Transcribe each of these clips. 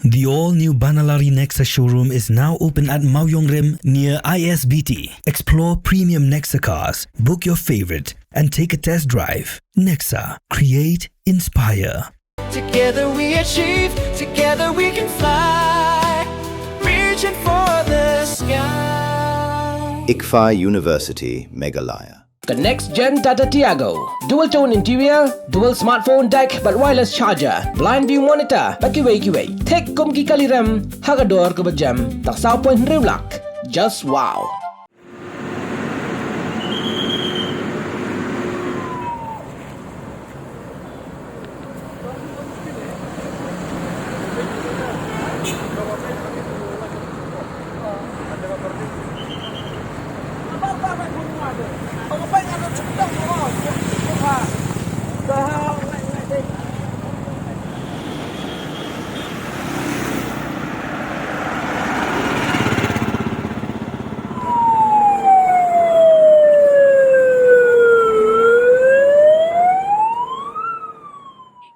The all-new Banalari Nexa showroom is now open at Mauyongrim near ISBT. Explore premium Nexa cars, book your favorite, and take a test drive. Nexa. Create, inspire. Together we achieve, together we can fly, reaching for the sky. ICFA University, Meghalaya. The next gen Tata Tiago. Dual tone interior, dual smartphone deck but wireless charger, blind view monitor, bakiway. Tech kum ki kaliram, hagador ke berjam, tak sao point rewlak. Just wow.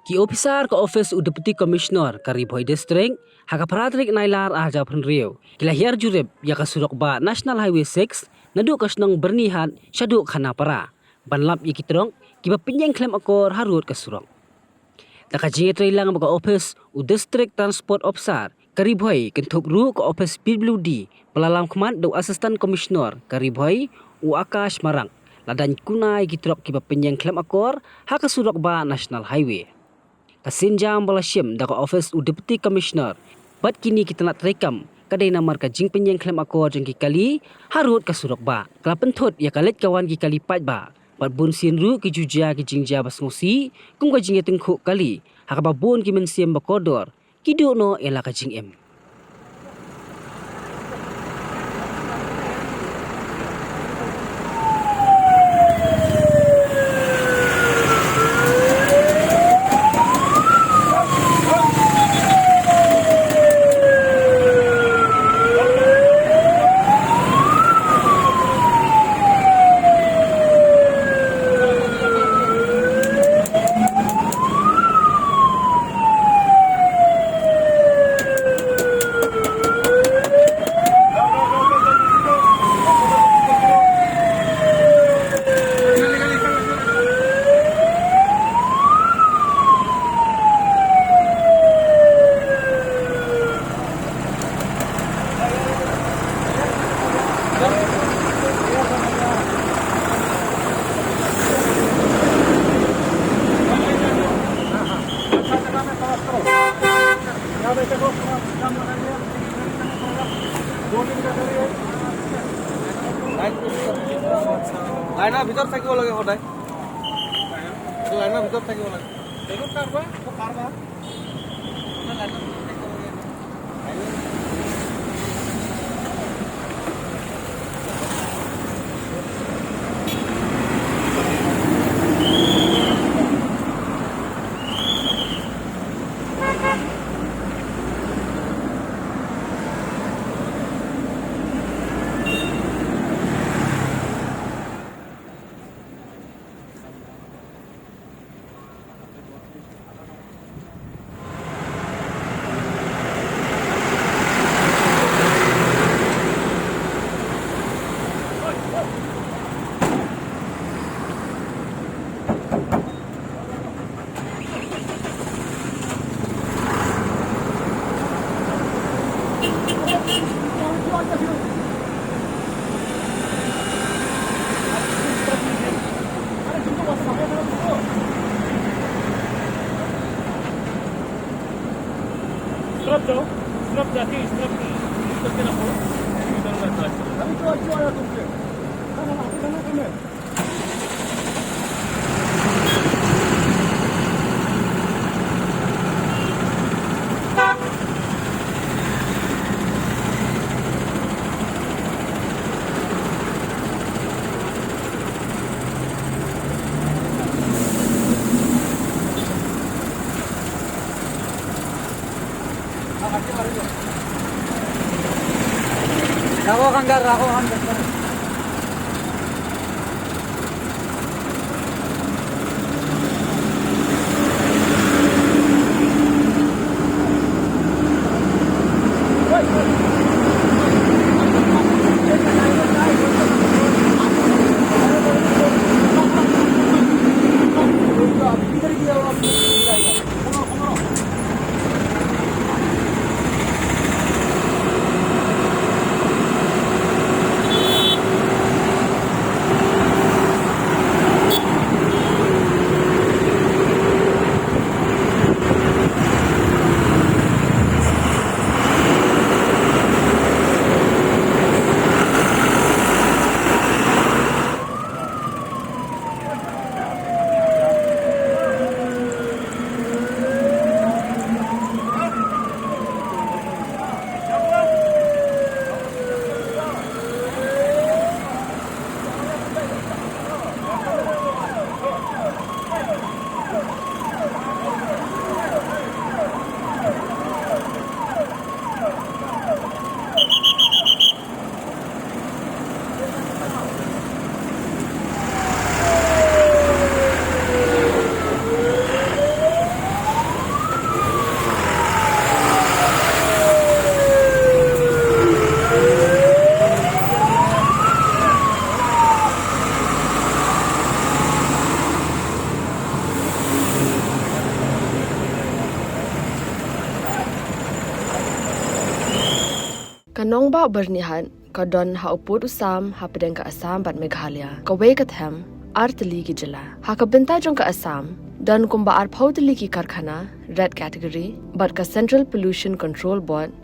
Ki officer ke office u deputy commissioner Karibhoi district haka Patrick Nailar aja Rio. Kila hiar jurib ya ka surok ba National Highway 6 nadu kasnong bernihat syadu khana para. Banlap ya kitrong ki pinjeng klaim akor harut ka surok. Taka jinge trailang ba office u district transport officer Karibhoi kentuk ru ke office PWD pelalam khmat do assistant commissioner Karibhoi u Akash Marang. Ladan kunai kitrok ki pinjeng klaim akor haka surok ba National Highway. Kasinjam balasyim daka office u deputy commissioner. Pat kini kita nak terekam kadai namar ka jing penyeng klaim akor jeng kali harut ka surok ba. Kala pentot ya kalet kawan ki kali pat ba. Pat bun sin ru ki jujia ki jingja basmosi kum ka jing tengkuk kali. Haka babun ki mensiem bakodor. Kidu no ela ka jing em. লাইনৰ ভিতৰত থাকিব লাগে সদায় লাইনৰ ভিতৰত থাকিব লাগে এইটো কাৰবা লাইনৰ ভিতৰত থাকিব লাগে Strap jati, strap ni. Itu kena apa? Kita nak kelas. Kami tu ada tu. Sana. Rako hanggar. Anong ba bernihan kadon ha upod usam ha pedeng ka Assam bat Meghalaya. Kawe kathem artali ki jala. Ha kabenta jong ka Assam dan kumba arpautali ki karkhana red category bat ka Central Pollution Control Board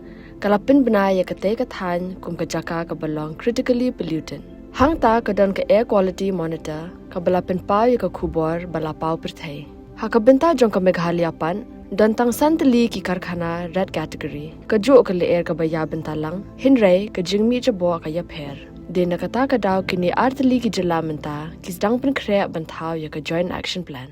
kalapin benaya kate kathan kum ka jaka ka belong critically pollutant. Hang ta kadon ka air quality monitor ka balapin pau ya ka khubor balapau perthai. Ha kabenta jong ka Meghalaya pan dan tang santali ki karkhana red category ka jo ka le air ka baya bentalang hinrai ka jingmi jabo ka ya pher de nakata ka daw kini artali ki jala menta kis dang pen khre banthaw ya ka joint action plan.